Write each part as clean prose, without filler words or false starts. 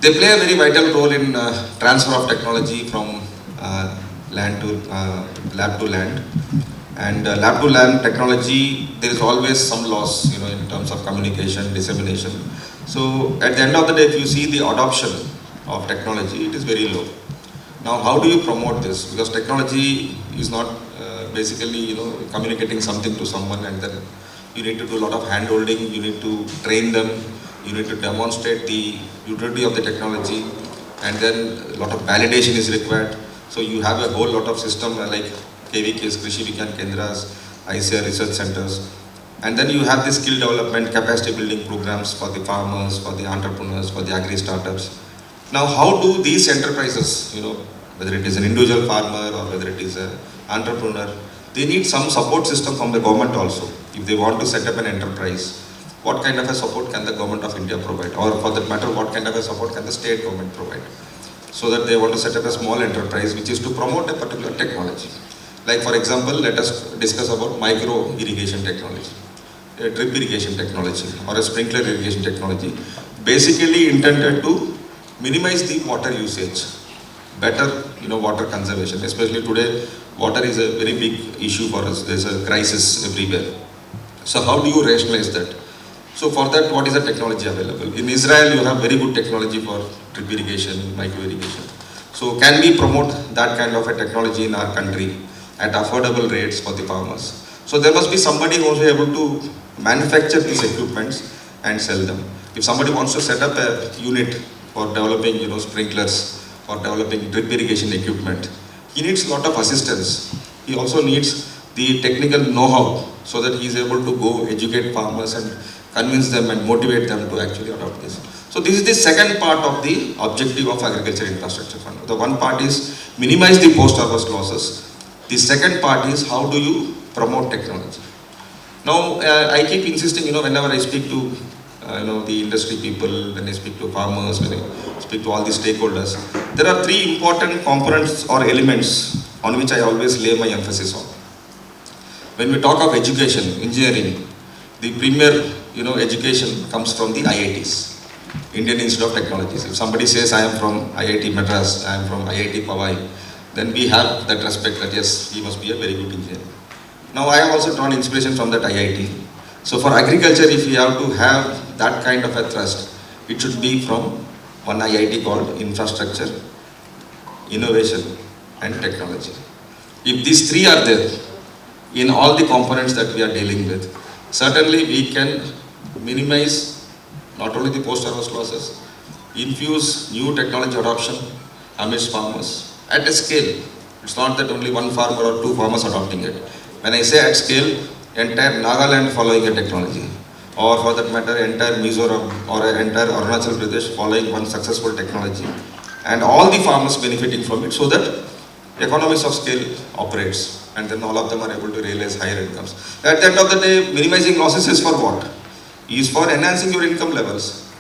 They play a very vital role in transfer of technology from land to lab to land. And lab to land technology, there is always some loss, in terms of communication, dissemination. So at the end of the day, if you see the adoption of technology, it is very low. Now, how do you promote this? Because technology is not basically, communicating something to someone, and then you need to do a lot of hand holding, you need to train them, you need to demonstrate the utility of the technology, and then a lot of validation is required. So you have a whole lot of system like KVKs, Krishi Vigyan Kendras, ICR research centers, and then you have the skill development, capacity building programs for the farmers, for the entrepreneurs, for the agri startups. Now, how do these enterprises, whether it is an individual farmer or whether it is an entrepreneur, they need some support system from the government also. If they want to set up an enterprise, what kind of a support can the government of India provide? Or for that matter, what kind of a support can the state government provide? So that they want to set up a small enterprise which is to promote a particular technology. Like for example, let us discuss about micro irrigation technology, a drip irrigation technology or a sprinkler irrigation technology, basically intended to minimize the water usage, better water conservation. Especially today, water is a very big issue for us. There's a crisis everywhere. So how do you rationalize that? So for that, what is the technology available? In Israel, you have very good technology for drip irrigation, micro irrigation. So can we promote that kind of a technology in our country at affordable rates for the farmers? So there must be somebody who is able to manufacture these equipments and sell them. If somebody wants to set up a unit for developing, sprinklers or developing drip irrigation equipment, he needs a lot of assistance. He also needs the technical know-how so that he is able to go educate farmers and convince them and motivate them to actually adopt this. So this is the second part of the objective of Agriculture Infrastructure Fund. The one part is minimize the post-harvest losses. The second part is how do you promote technology. Now I keep insisting, whenever I speak to the industry people, when I speak to farmers, when I speak to all the stakeholders, there are three important components or elements on which I always lay my emphasis on. When we talk of education, engineering, the premier education comes from the IITs, Indian Institute of Technologies. If somebody says I am from IIT Madras, I am from IIT Powai, then we have that respect that yes, he must be a very good engineer. Now I have also drawn inspiration from that IIT. So for agriculture, if we have to have that kind of a thrust, it should be from one IIT called Infrastructure, Innovation and Technology. If these three are there in all the components that we are dealing with, certainly we can minimize not only the post-harvest losses, infuse new technology adoption amidst farmers at a scale. It's not that only one farmer or two farmers adopting it. When I say at scale, entire Nagaland following a technology, or for that matter, entire Mizoram or entire Arunachal Pradesh following one successful technology, and all the farmers benefiting from it, so that economies of scale operates, and then all of them are able to realize higher incomes. At the end of the day, minimizing losses is for what? Is for enhancing your income levels.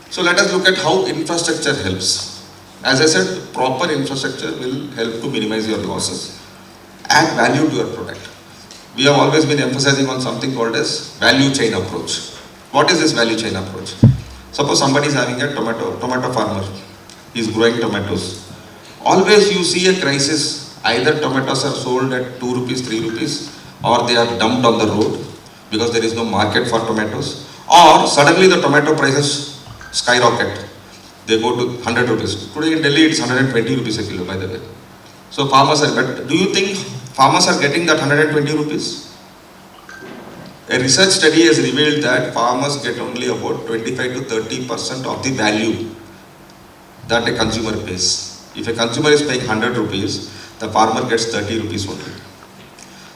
So let us look at how infrastructure helps. As I said, proper infrastructure will help to minimize your losses, add value to your product. We have always been emphasizing on something called as value chain approach. What is this value chain approach? Suppose somebody is having a tomato farmer. He is growing tomatoes. Always you see a crisis. Either tomatoes are sold at 2 rupees, 3 rupees, or they are dumped on the road because there is no market for tomatoes, or suddenly the tomato prices skyrocket. They go to 100 rupees. Today in Delhi it's 120 rupees a kilo, by the way. So farmers are, but do you think farmers are getting that 120 rupees? A research study has revealed that farmers get only about 25 to 30% of the value that a consumer pays. If a consumer is paying 100 rupees, the farmer gets 30 rupees only.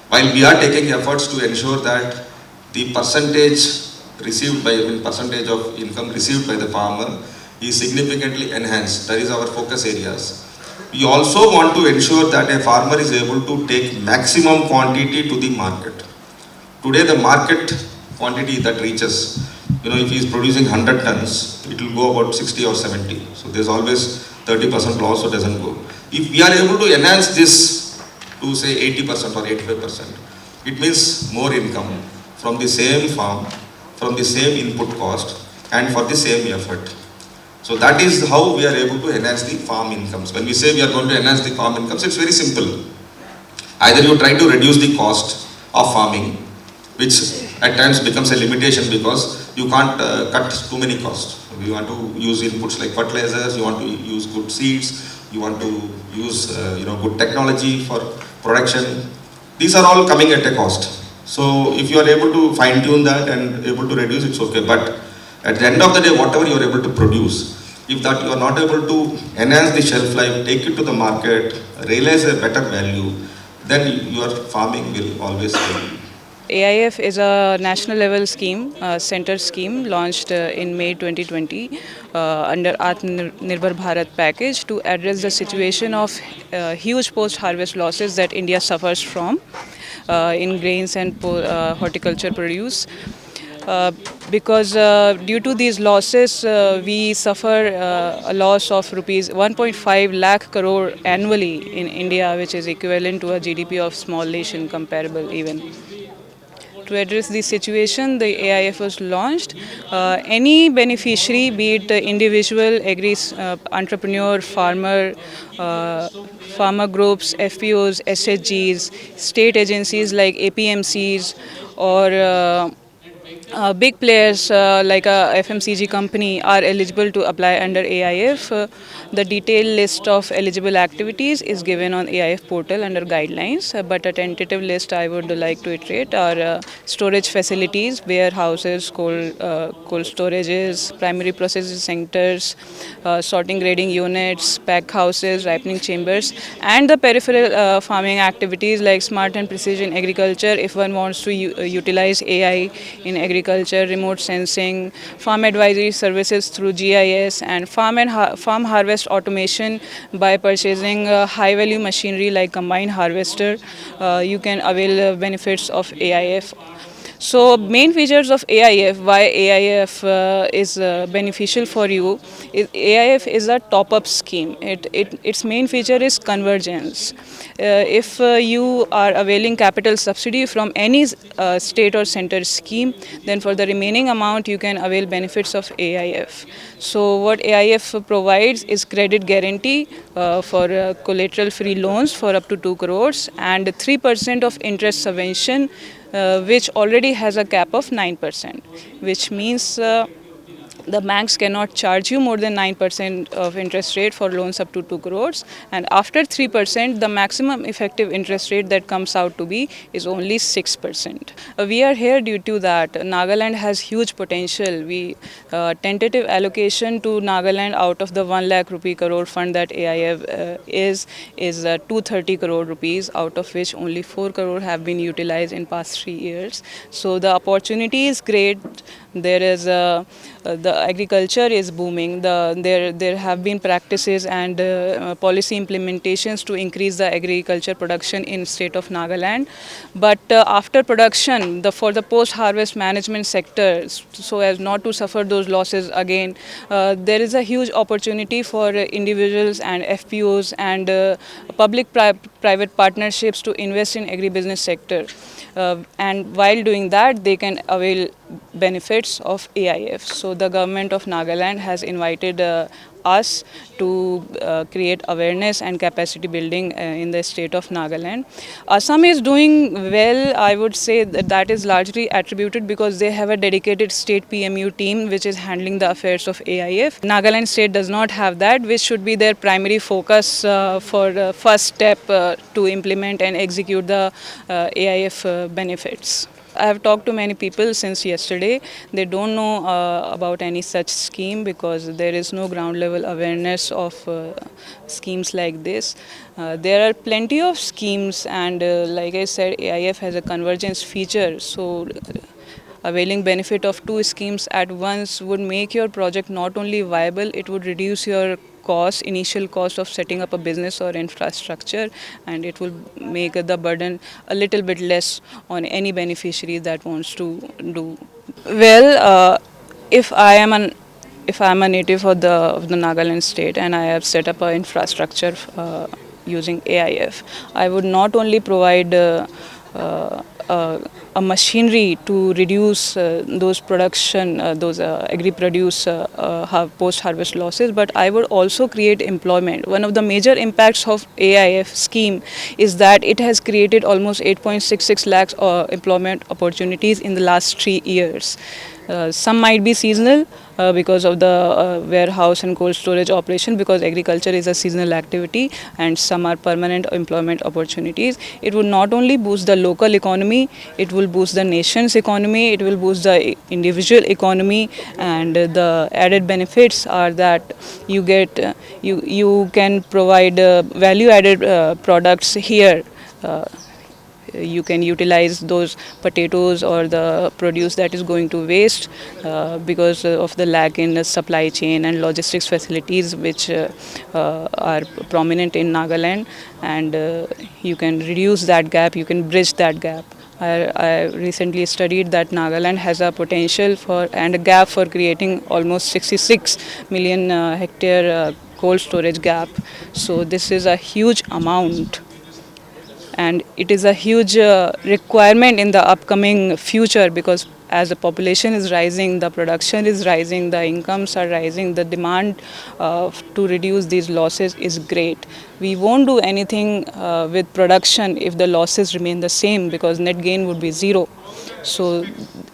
While we are taking efforts to ensure that the percentage received by, percentage of income received by the farmer is significantly enhanced. That is our focus areas. We also want to ensure that a farmer is able to take maximum quantity to the market. Today the market quantity that reaches, if he is producing 100 tons, it will go about 60 or 70. So there's always 30% loss, so doesn't go. If we are able to enhance this to say 80% or 85%, it means more income from the same farm, from the same input cost, and for the same effort. So that is how we are able to enhance the farm incomes. When we say we are going to enhance the farm incomes, it's very simple. Either you try to reduce the cost of farming, which at times becomes a limitation because you can't cut too many costs. You want to use inputs like fertilizers, you want to use good seeds, you want to use good technology for production. These are all coming at a cost. So if you are able to fine tune that and able to reduce, it's okay. But at the end of the day, whatever you are able to produce, if that you are not able to enhance the shelf life, take it to the market, realize a better value, then your farming will always fail. AIF is a national level scheme, center scheme launched in May 2020 under Atmanirbhar Bharat package to address the situation of huge post-harvest losses that India suffers from in grains and horticulture produce. Because due to these losses, we suffer a loss of rupees 1.5 lakh crore annually in India, which is equivalent to a GDP of small nation comparable even. To address this situation, the AIF was launched. Any beneficiary, be it individual, agri entrepreneur, farmer groups, FPOs, SHGs, state agencies like APMCs, or big players like a FMCG company are eligible to apply under AIF. The detailed list of eligible activities is given on AIF portal under guidelines, but a tentative list I would like to iterate are storage facilities, warehouses, cold storages, primary processing centers, sorting grading units, pack houses, ripening chambers, and the peripheral farming activities like smart and precision agriculture if one wants to utilize AI in agriculture, remote sensing, farm advisory services through GIS, and farm harvest automation by purchasing high value machinery like combine harvester. You can avail benefits of AIF. So main features of AIF, why AIF is beneficial for you, AIF is a top-up scheme. Its main feature is convergence. If you are availing capital subsidy from any state or center scheme, then for the remaining amount you can avail benefits of AIF. So what AIF provides is credit guarantee for collateral-free loans for up to 2 crores and 3% of interest subvention, which already has a cap of 9%, which means the banks cannot charge you more than 9% of interest rate for loans up to 2 crores, and after 3% the maximum effective interest rate that comes out to be is only 6%. We are here due to that Nagaland has huge potential. We tentative allocation to Nagaland out of the 1 lakh rupee crore fund that AIF is 230 crore rupees, out of which only 4 crore have been utilized in past 3 years. So the opportunity is great. There is the agriculture is booming. There have been practices and policy implementations to increase the agriculture production in state of Nagaland. But after production, for the post-harvest management sector, so as not to suffer those losses again, there is a huge opportunity for individuals and FPOs and public-private partnerships to invest in agribusiness sector. And while doing that, they can avail benefits of AIF. So the government of Nagaland has invited us to create awareness and capacity building in the state of Nagaland. Assam is doing well. I would say that is largely attributed because they have a dedicated state PMU team which is handling the affairs of AIF. Nagaland state does not have that, which should be their primary focus for the first step to implement and execute the AIF benefits. I have talked to many people since yesterday. They don't know about any such scheme because there is no ground level awareness of schemes like this. There are plenty of schemes, and like I said, AIF has a convergence feature. So availing benefit of two schemes at once would make your project not only viable, it would reduce your initial cost of setting up a business or infrastructure, and it will make the burden a little bit less on any beneficiary that wants to do. Well, if I am an if I am a native of the Nagaland state and I have set up an infrastructure using AIF, I would not only provide a machinery to reduce those production, those agri produce post-harvest losses, but I would also create employment. One of the major impacts of AIF scheme is that it has created almost 8.66 lakhs employment opportunities in the last 3 years. Some might be seasonal because of the warehouse and cold storage operation, because agriculture is a seasonal activity, and some are permanent employment opportunities. It will not only boost the local economy, it will boost the nation's economy, it will boost the individual economy, and the added benefits are that you get you can provide value added products here. You can utilize those potatoes or the produce that is going to waste because of the lack in the supply chain and logistics facilities which are prominent in Nagaland, and you can reduce that gap, you can bridge that gap. I recently studied that Nagaland has a potential for and a gap for creating almost 66 million hectare cold storage gap. So this is a huge amount, and it is a huge requirement in the upcoming future, because as the population is rising, the production is rising, the incomes are rising, the demand to reduce these losses is great. We won't do anything with production if the losses remain the same, because net gain would be zero. So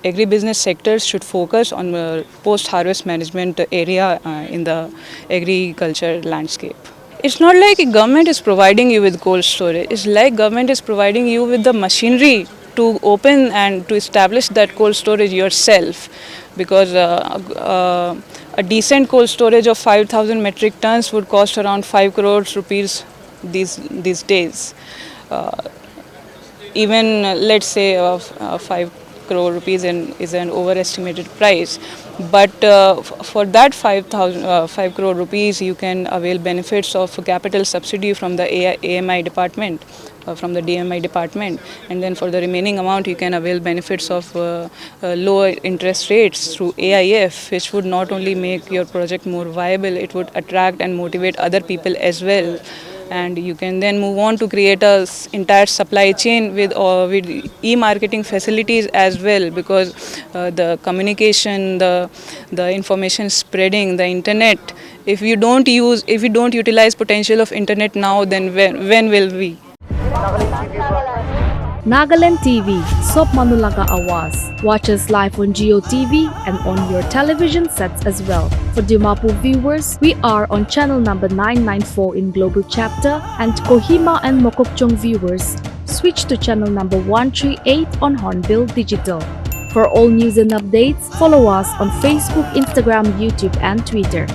agribusiness sectors should focus on post-harvest management area in the agriculture landscape. It's not like government is providing you with cold storage. It's like government is providing you with the machinery to open and to establish that cold storage yourself, because a decent cold storage of 5,000 metric tons would cost around 5 crores rupees these days. Even let's say 5 crore rupees is an overestimated price, but for that 5 crore rupees you can avail benefits of capital subsidy from the AMI department, from the DMI department, and then for the remaining amount you can avail benefits of lower interest rates through AIF, which would not only make your project more viable, it would attract and motivate other people as well. And you can then move on to create a entire supply chain with e-marketing facilities as well, because the communication, the information spreading, the internet, if you don't utilize potential of internet now, then when will we? Nagaland TV, Sop Manulaga Awas. Watch us live on Geo TV and on your television sets as well. For Dimapur viewers, we are on channel number 994 in Global Chapter, and Kohima and Mokokchung viewers, switch to channel number 138 on Hornbill Digital. For all news and updates, follow us on Facebook, Instagram, YouTube, and Twitter.